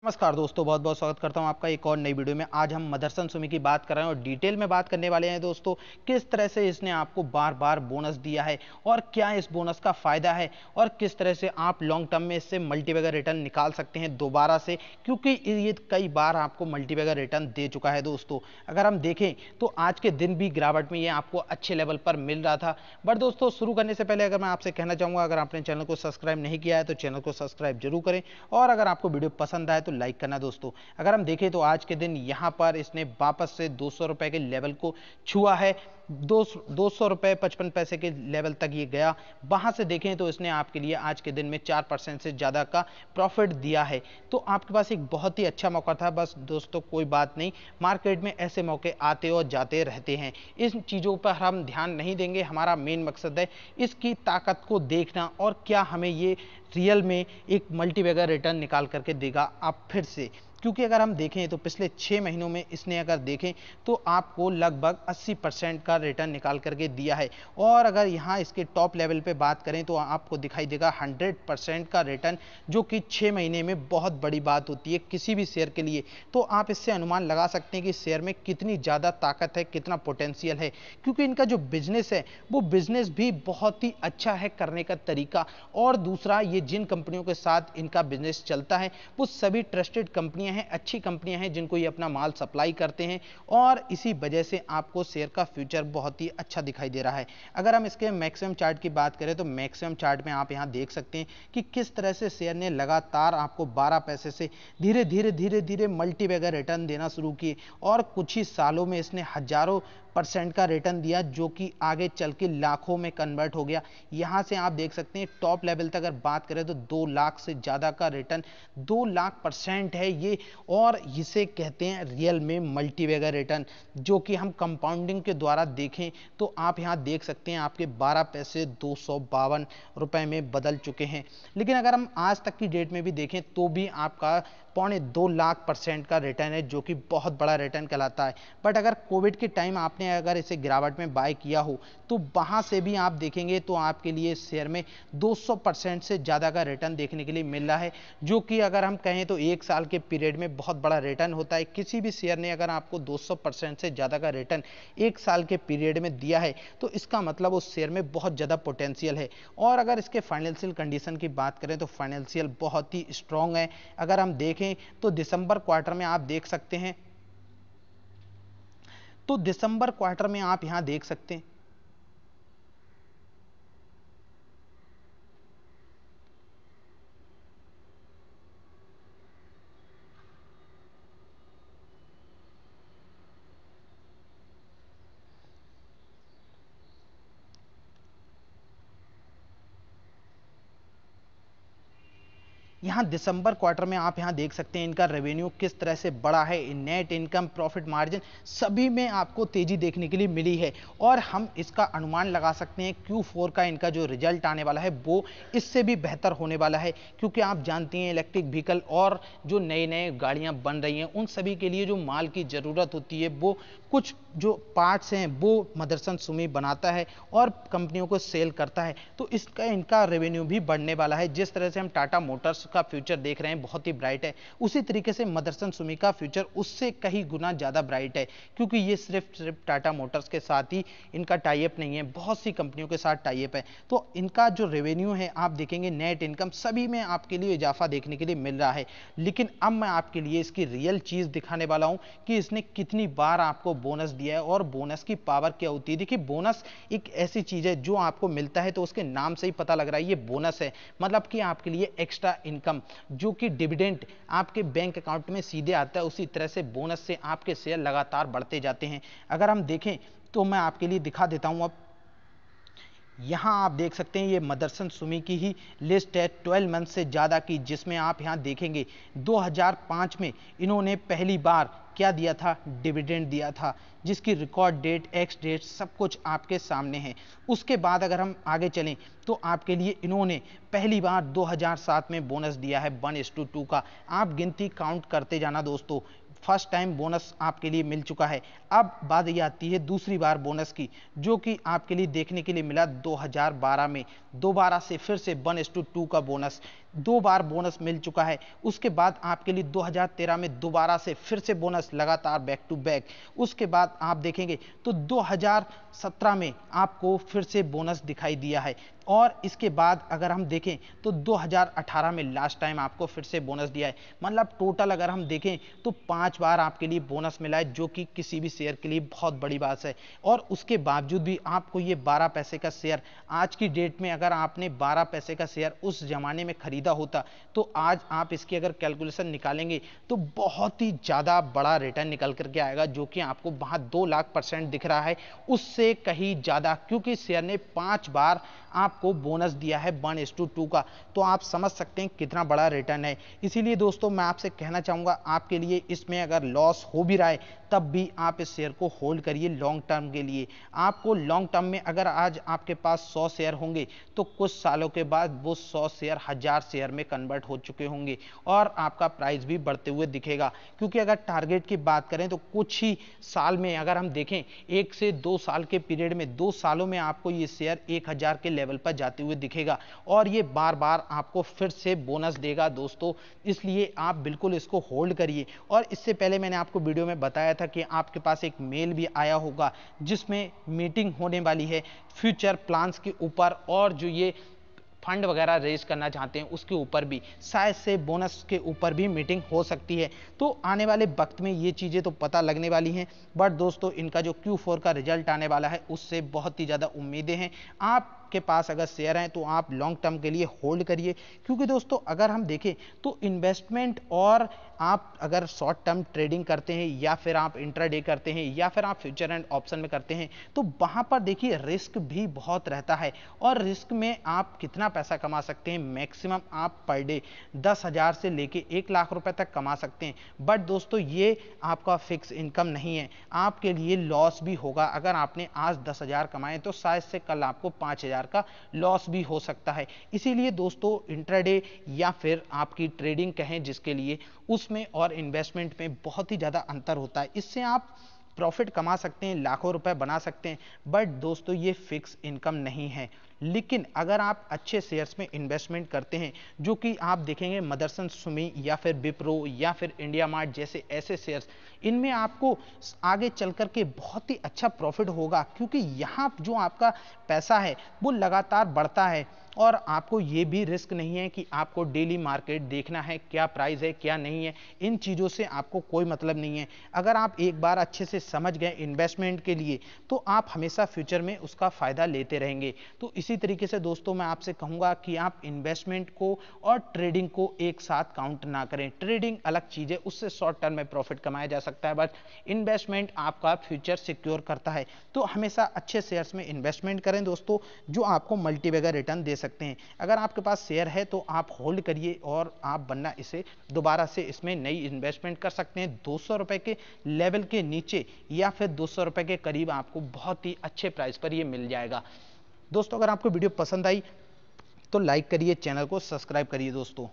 नमस्कार दोस्तों, बहुत बहुत स्वागत करता हूं आपका एक और नई वीडियो में। आज हम मदरसन सुमी की बात कर रहे हैं और डिटेल में बात करने वाले हैं दोस्तों, किस तरह से इसने आपको बार बार बोनस दिया है और क्या इस बोनस का फ़ायदा है और किस तरह से आप लॉन्ग टर्म में इससे मल्टीबैगर रिटर्न निकाल सकते हैं दोबारा से, क्योंकि ये कई बार आपको मल्टीबैगर रिटर्न दे चुका है दोस्तों। अगर हम देखें तो आज के दिन भी गिरावट में ये आपको अच्छे लेवल पर मिल रहा था। बट दोस्तों, शुरू करने से पहले अगर मैं आपसे कहना चाहूँगा, अगर आपने चैनल को सब्सक्राइब नहीं किया है तो चैनल को सब्सक्राइब जरूर करें और अगर आपको वीडियो पसंद आए तो लाइक करना दोस्तों। अगर हम देखें तो आज के दिन यहां पर इसने वापस से 200 रुपए के लेवल को छुआ है। 200 रुपए 55 पैसे के लेवल तक ये गया। वहां से देखें तो इसने आपके लिए आज के दिन में 4% से ज्यादा का प्रॉफिट दिया है। तो आपके पास एक बहुत ही अच्छा मौका था। बस दोस्तों, कोई बात नहीं, मार्केट में ऐसे मौके आते और जाते रहते हैं। इन चीजों पर हम ध्यान नहीं देंगे। हमारा मेन मकसद है इसकी ताकत को देखना और क्या हमें ये रियल में एक मल्टीबैगर रिटर्न निकाल करके देगा आप फिर से। क्योंकि अगर हम देखें तो पिछले 6 महीनों में इसने अगर देखें तो आपको लगभग 80% का रिटर्न निकाल करके दिया है। और अगर यहाँ इसके टॉप लेवल पे बात करें तो आपको दिखाई देगा 100% का रिटर्न, जो कि 6 महीने में बहुत बड़ी बात होती है किसी भी शेयर के लिए। तो आप इससे अनुमान लगा सकते हैं कि शेयर में कितनी ज़्यादा ताकत है, कितना पोटेंशियल है, क्योंकि इनका जो बिजनेस है वो बिजनेस भी बहुत ही अच्छा है करने का तरीका। और दूसरा, ये जिन कंपनियों के साथ इनका बिजनेस चलता है वो सभी ट्रस्टेड कंपनियां हैं, अच्छी कंपनियां हैं जिनको ये अपना माल सप्लाई करते हैं और इसी वजह से आपको शेयर का फ्यूचर बहुत ही अच्छा दिखाई दे रहा है। अगर हम इसके मैक्सिमम चार्ट की बात करें तो मैक्सिमम चार्ट में आप यहां देख सकते हैं कि किस तरह से शेयर ने लगातार आपको 12 पैसे से धीरे धीरे धीरे धीरे मल्टीबैगर रिटर्न देना शुरू किए और कुछ ही सालों में इसने हजारों % का रिटर्न दिया, जो कि आगे चल के लाखों में कन्वर्ट हो गया। यहां से आप देख सकते हैं टॉप लेवल तक अगर बात करें तो 2 लाख से ज़्यादा का रिटर्न, 2 लाख % है ये। और इसे कहते हैं रियल में मल्टीबैगर रिटर्न, जो कि हम कंपाउंडिंग के द्वारा देखें तो आप यहां देख सकते हैं आपके 12 पैसे 252 रुपए में बदल चुके हैं। लेकिन अगर हम आज तक की डेट में भी देखें तो भी आपका 2.25 लाख % का रिटर्न है, जो कि बहुत बड़ा रिटर्न कहलाता है। बट अगर कोविड के टाइम आपने अगर इसे गिरावट में बाय किया हो तो वहां से भी आप देखेंगे तो आपके लिए शेयर में 200% से ज़्यादा का रिटर्न देखने के लिए मिल रहा है, जो कि अगर हम कहें तो एक साल के पीरियड में बहुत बड़ा रिटर्न होता है। किसी भी शेयर ने अगर आपको 200% से ज़्यादा का रिटर्न एक साल के पीरियड में दिया है तो इसका मतलब उस शेयर में बहुत ज़्यादा पोटेंशियल है। और अगर इसके फाइनेंशियल कंडीशन की बात करें तो फाइनेंशियल बहुत ही स्ट्रांग है। अगर हम देखें तो दिसंबर क्वार्टर में आप देख सकते हैं, तो दिसंबर क्वार्टर में आप यहां देख सकते हैं यहाँ दिसंबर क्वार्टर में आप यहाँ देख सकते हैं इनका रेवेन्यू किस तरह से बढ़ा है। नेट इनकम, प्रॉफिट मार्जिन सभी में आपको तेजी देखने के लिए मिली है। और हम इसका अनुमान लगा सकते हैं Q4 का इनका जो रिजल्ट आने वाला है वो इससे भी बेहतर होने वाला है, क्योंकि आप जानती हैं इलेक्ट्रिक व्हीकल और जो नए नए गाड़ियाँ बन रही हैं उन सभी के लिए जो माल की ज़रूरत होती है वो कुछ जो पार्ट्स हैं वो मदरसन सुमी बनाता है और कंपनियों को सेल करता है। तो इसका इनका रेवेन्यू भी बढ़ने वाला है। जिस तरह से हम टाटा मोटर्स का फ्यूचर देख रहे हैं बहुत ही ब्राइट है, उसी तरीके से मदरसन सुमी का फ्यूचर उससे कहीं गुना ज़्यादा ब्राइट है, क्योंकि ये सिर्फ टाटा मोटर्स के साथ ही इनका टाइप नहीं है, बहुत सी कंपनियों के साथ टाइप है। तो इनका जो रेवेन्यू है आप देखेंगे, नेट इनकम सभी में आपके लिए इजाफा देखने के लिए मिल रहा है। लेकिन अब मैं आपके लिए इसकी रियल चीज़ दिखाने वाला हूँ कि इसने कितनी बार आपको बोनस दिया है और बोनस की पावर क्या होती है। देखिए, बोनस एक ऐसी चीज़ है जो आपको मिलता है तो उसके नाम से ही पता लग रहा है ये बोनस है, मतलब कि आपके लिए एक्स्ट्रा इनकम, जो कि डिविडेंड आपके बैंक अकाउंट में सीधे आता है। उसी तरह से बोनस से आपके शेयर लगातार बढ़ते जाते हैं। अगर हम देखें तो मैं आपके लिए दिखा देता हूं। अब यहां आप देख सकते हैं ये मदरसन सुमी की ही लिस्ट है 12 मंथ से ज़्यादा की, जिसमें आप यहां देखेंगे 2005 में इन्होंने पहली बार क्या दिया था, डिविडेंड दिया था, जिसकी रिकॉर्ड डेट, एक्स डेट सब कुछ आपके सामने है। उसके बाद अगर हम आगे चलें तो आपके लिए इन्होंने पहली बार 2007 में बोनस दिया है 1:2 का। आप गिनती काउंट करते जाना दोस्तों, फर्स्ट टाइम बोनस आपके लिए मिल चुका है। अब बात ये आती है दूसरी बार बोनस की, जो कि आपके लिए देखने के लिए मिला 2012 में। दोबारा से फिर से 1:2 का बोनस, 2 बार बोनस मिल चुका है। उसके बाद आपके लिए 2013 में दोबारा से फिर से बोनस, लगातार बैक टू बैक। उसके बाद आप देखेंगे तो 2017 में आपको फिर से बोनस दिखाई दिया है। और इसके बाद अगर हम देखें तो 2018 में लास्ट टाइम आपको फिर से बोनस दिया है। मतलब टोटल अगर हम देखें तो 5 बार आपके लिए बोनस मिला है, जो कि किसी भी शेयर के लिए बहुत बड़ी बात है। और उसके बावजूद भी आपको ये 12 पैसे का शेयर आज की डेट में, अगर आपने 12 पैसे का शेयर उस जमाने में खरीदा होता तो आज आप इसकी अगर कैलकुलेशन निकालेंगे तो बहुत ही ज़्यादा बड़ा रिटर्न निकल करके आएगा, जो कि आपको वहाँ 2 लाख % दिख रहा है, उससे कहीं ज़्यादा, क्योंकि शेयर ने 5 बार आपको बोनस दिया है 1:2 का। तो आप समझ सकते हैं कितना बड़ा रिटर्न है। इसीलिए दोस्तों मैं आपसे कहना चाहूँगा, आपके लिए इसमें अगर लॉस हो भी रहा है तब भी आप इस शेयर को होल्ड करिए लॉन्ग टर्म के लिए। आपको लॉन्ग टर्म में अगर आज आपके पास 100 शेयर होंगे तो कुछ सालों के बाद वो 100 शेयर 1000 शेयर में कन्वर्ट हो चुके होंगे और आपका प्राइस भी बढ़ते हुए दिखेगा। क्योंकि अगर टारगेट की बात करें तो कुछ ही साल में, अगर हम देखें 1 से 2 साल के पीरियड में, 2 सालों में आपको ये शेयर 1000 के लेवल पर जाते हुए दिखेगा और ये बार बार आपको फिर से बोनस देगा दोस्तों। इसलिए आप बिल्कुल इसको होल्ड करिए। और इससे पहले मैंने आपको वीडियो में बताया था कि आपके पास एक मेल भी आया होगा जिसमें मीटिंग होने वाली है फ्यूचर प्लान्स के ऊपर, और जो ये फंड वगैरह रेज करना चाहते हैं उसके ऊपर भी, शायद से बोनस के ऊपर भी मीटिंग हो सकती है। तो आने वाले वक्त में ये चीज़ें तो पता लगने वाली हैं। बट दोस्तों इनका जो Q4 का रिजल्ट आने वाला है उससे बहुत ही ज़्यादा उम्मीदें हैं। आपके पास अगर शेयर हैं तो आप लॉन्ग टर्म के लिए होल्ड करिए। क्योंकि दोस्तों अगर हम देखें तो इन्वेस्टमेंट, और आप अगर शॉर्ट टर्म ट्रेडिंग करते हैं या फिर आप इंट्राडे करते हैं या फिर आप फ्यूचर एंड ऑप्शन में करते हैं, तो वहाँ पर देखिए रिस्क भी बहुत रहता है। और रिस्क में आप कितना पैसा कमा सकते हैं, मैक्सिमम आप पर डे 10,000 से लेके 1 लाख रुपए तक कमा सकते हैं। बट दोस्तों ये आपका फिक्स इनकम नहीं है, आपके लिए लॉस भी होगा। अगर आपने आज 10,000 कमाए तो शायद से कल आपको 5,000 का लॉस भी हो सकता है। इसीलिए दोस्तों इंट्राडे या फिर आपकी ट्रेडिंग कहें जिसके लिए, उसमें और इन्वेस्टमेंट में बहुत ही ज़्यादा अंतर होता है। इससे आप प्रॉफिट कमा सकते हैं, लाखों रुपए बना सकते हैं, बट दोस्तों ये फिक्स इनकम नहीं है। लेकिन अगर आप अच्छे शेयर्स में इन्वेस्टमेंट करते हैं, जो कि आप देखेंगे मदरसन सुमी या फिर विप्रो या फिर इंडिया मार्ट जैसे ऐसे शेयर्स, इनमें आपको आगे चल कर के बहुत ही अच्छा प्रॉफिट होगा। क्योंकि यहाँ जो आपका पैसा है वो लगातार बढ़ता है और आपको ये भी रिस्क नहीं है कि आपको डेली मार्केट देखना है, क्या प्राइस है क्या नहीं है, इन चीज़ों से आपको कोई मतलब नहीं है। अगर आप एक बार अच्छे से समझ गए इन्वेस्टमेंट के लिए तो आप हमेशा फ्यूचर में उसका फ़ायदा लेते रहेंगे। तो इसी तरीके से दोस्तों मैं आपसे कहूँगा कि आप इन्वेस्टमेंट को और ट्रेडिंग को एक साथ काउंट ना करें। ट्रेडिंग अलग चीज़ है, उससे शॉर्ट टर्म में प्रॉफिट कमाया जा सकता है, बट इन्वेस्टमेंट आपका फ्यूचर सिक्योर करता है। तो हमेशा अच्छे शेयर्स में इन्वेस्टमेंट करें दोस्तों, जो आपको मल्टीबैगर रिटर्न दे सकते हैं। अगर आपके पास शेयर है तो आप होल्ड करिए और आप बनना इसे दोबारा से इसमें नई इन्वेस्टमेंट कर सकते हैं। 200 रुपए के लेवल के नीचे या फिर 200 रुपए के करीब आपको बहुत ही अच्छे प्राइस पर ये मिल जाएगा। दोस्तों अगर आपको वीडियो पसंद आई तो लाइक करिए, चैनल को सब्सक्राइब करिए दोस्तों।